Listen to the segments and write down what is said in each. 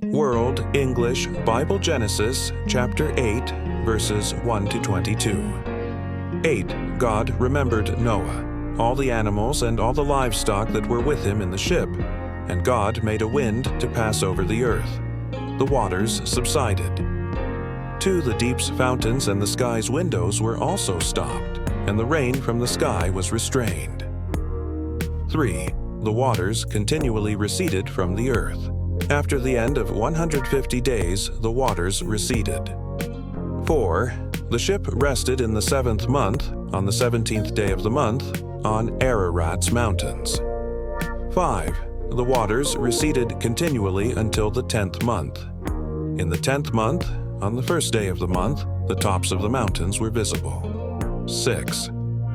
World English Bible Genesis, chapter 8, verses 1 to 22. 8. God remembered Noah, all the animals and all the livestock that were with him in the ship, and God made a wind to pass over the earth. The waters subsided. 2. The deep's fountains and the sky's windows were also stopped, and the rain from the sky was restrained. 3. The waters continually receded from the earth. After the end of 150 days, the waters receded. 4. The ship rested in the 7th month, on the 17th day of the month, on Ararat's mountains. 5. The waters receded continually until the 10th month. In the 10th month, on the 1st day of the month, the tops of the mountains were visible. 6.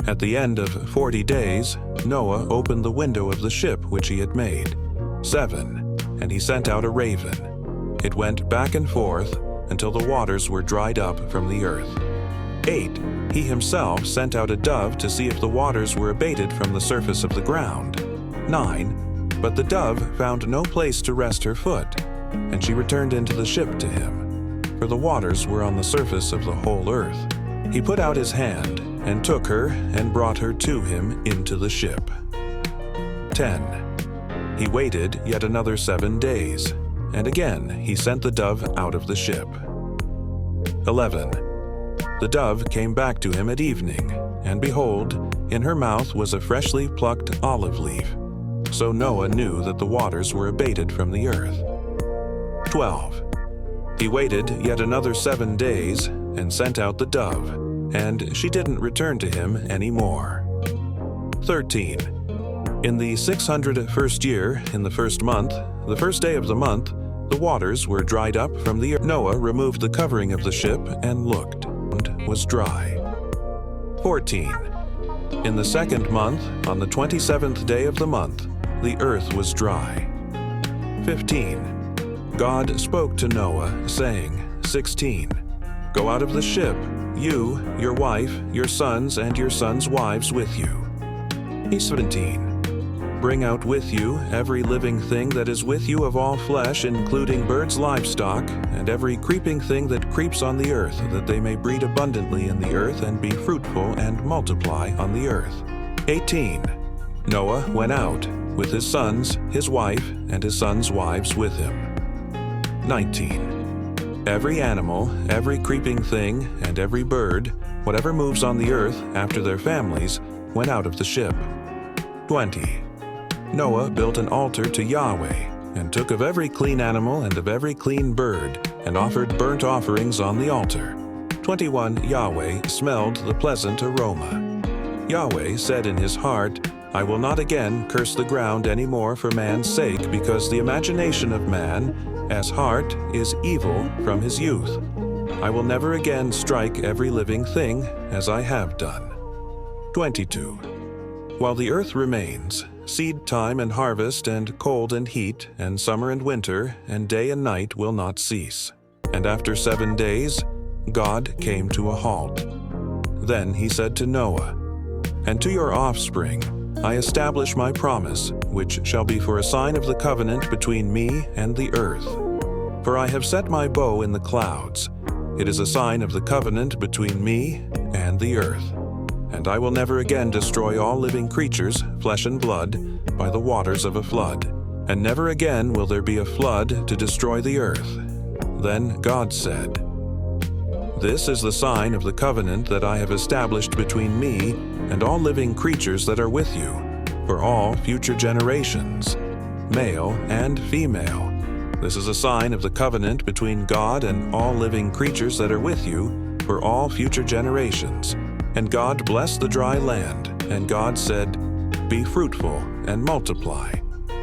At the end of 40 days, Noah opened the window of the ship which he had made. 7. And he sent out a raven. It went back and forth until the waters were dried up from the earth. 8. He himself sent out a dove to see if the waters were abated from the surface of the ground. 9. But the dove found no place to rest her foot, and she returned into the ship to him, for the waters were on the surface of the whole earth. He put out his hand and took her and brought her to him into the ship. 10. He waited yet another 7 days, and again he sent the dove out of the ship. 11. The dove came back to him at evening, and behold, in her mouth was a freshly plucked olive leaf. So Noah knew that the waters were abated from the earth. 12. He waited yet another 7 days, and sent out the dove, and she didn't return to him any more. 13. In the 601st year, in the 1st month, the 1st day of the month, the waters were dried up from the earth. Noah removed the covering of the ship and looked, and was dry. 14. In the 2nd month, on the 27th day of the month, the earth was dry. 15. God spoke to Noah, saying, 16. Go out of the ship, you, your wife, your sons, and your sons' wives with you. 17. Bring out with you every living thing that is with you of all flesh, including birds, livestock, and every creeping thing that creeps on the earth, that they may breed abundantly in the earth and be fruitful and multiply on the earth. 18. Noah went out, with his sons, his wife, and his sons' wives with him. 19. Every animal, every creeping thing, and every bird, whatever moves on the earth after their families, went out of the ship. 20. Noah built an altar to Yahweh, and took of every clean animal and of every clean bird, and offered burnt offerings on the altar. 21. Yahweh smelled the pleasant aroma. Yahweh said in his heart, I will not again curse the ground any more for man's sake, because the imagination of man, as heart, is evil from his youth. I will never again strike every living thing, as I have done. 22. While the earth remains, seed time and harvest, and cold and heat, and summer and winter, and day and night will not cease. And after 7 days, God came to a halt. Then he said to Noah, And to your offspring I establish my promise, which shall be for a sign of the covenant between me and the earth. For I have set my bow in the clouds. It is a sign of the covenant between me and the earth. And I will never again destroy all living creatures, flesh and blood, by the waters of a flood. And never again will there be a flood to destroy the earth. Then God said, This is the sign of the covenant that I have established between me and all living creatures that are with you, for all future generations, male and female. This is a sign of the covenant between God and all living creatures that are with you, for all future generations. And God blessed the dry land, and God said, Be fruitful and multiply.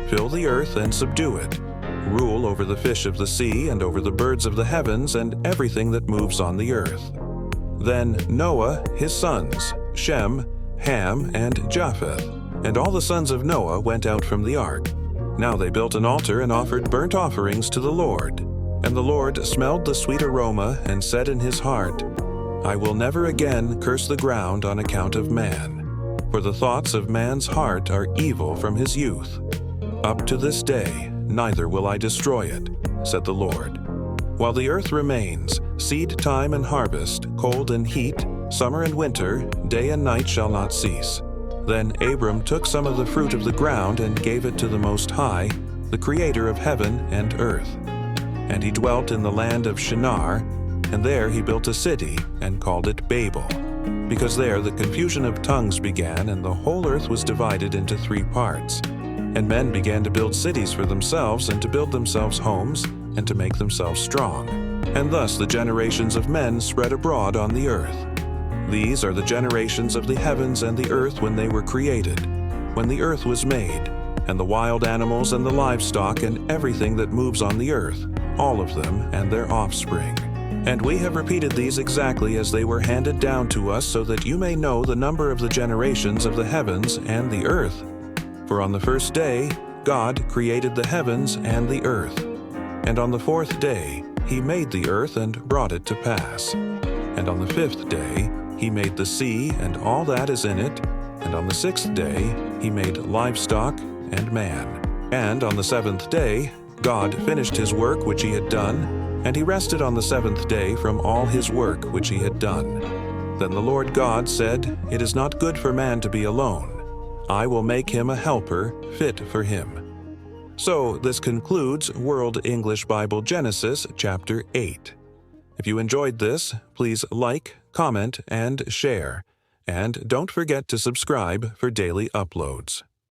Fill the earth and subdue it. Rule over the fish of the sea and over the birds of the heavens and everything that moves on the earth. Then Noah, his sons, Shem, Ham, and Japheth, and all the sons of Noah went out from the ark. Now they built an altar and offered burnt offerings to the Lord. And the Lord smelled the sweet aroma and said in his heart, I will never again curse the ground on account of man, for the thoughts of man's heart are evil from his youth. Up to this day, neither will I destroy it. said the Lord. While the earth remains, seed time and harvest, cold and heat, summer and winter, day and night shall not cease. Then Abram took some of the fruit of the ground and gave it to the Most High, the Creator of heaven and earth. And he dwelt in the land of Shinar, and there he built a city and called it Babel, because there the confusion of tongues began, and the whole earth was divided into 3 parts. And men began to build cities for themselves, and to build themselves homes, and to make themselves strong. And thus the generations of men spread abroad on the earth. These are the generations of the heavens and the earth when they were created, when the earth was made, and the wild animals and the livestock and everything that moves on the earth, all of them and their offspring. And we have repeated these exactly as they were handed down to us, so that you may know the number of the generations of the heavens and the earth. For on the first day, God created the heavens and the earth. And on the 4th day, he made the earth and brought it to pass. And on the 5th day, he made the sea and all that is in it. And on the 6th day, he made livestock and man. And on the 7th day, God finished his work which he had done, and he rested on the 7th day from all his work which he had done. Then the Lord God said, "It is not good for man to be alone. I will make him a helper fit for him." So this concludes World English Bible Genesis chapter 8. If you enjoyed this, please like, comment, and share. And don't forget to subscribe for daily uploads.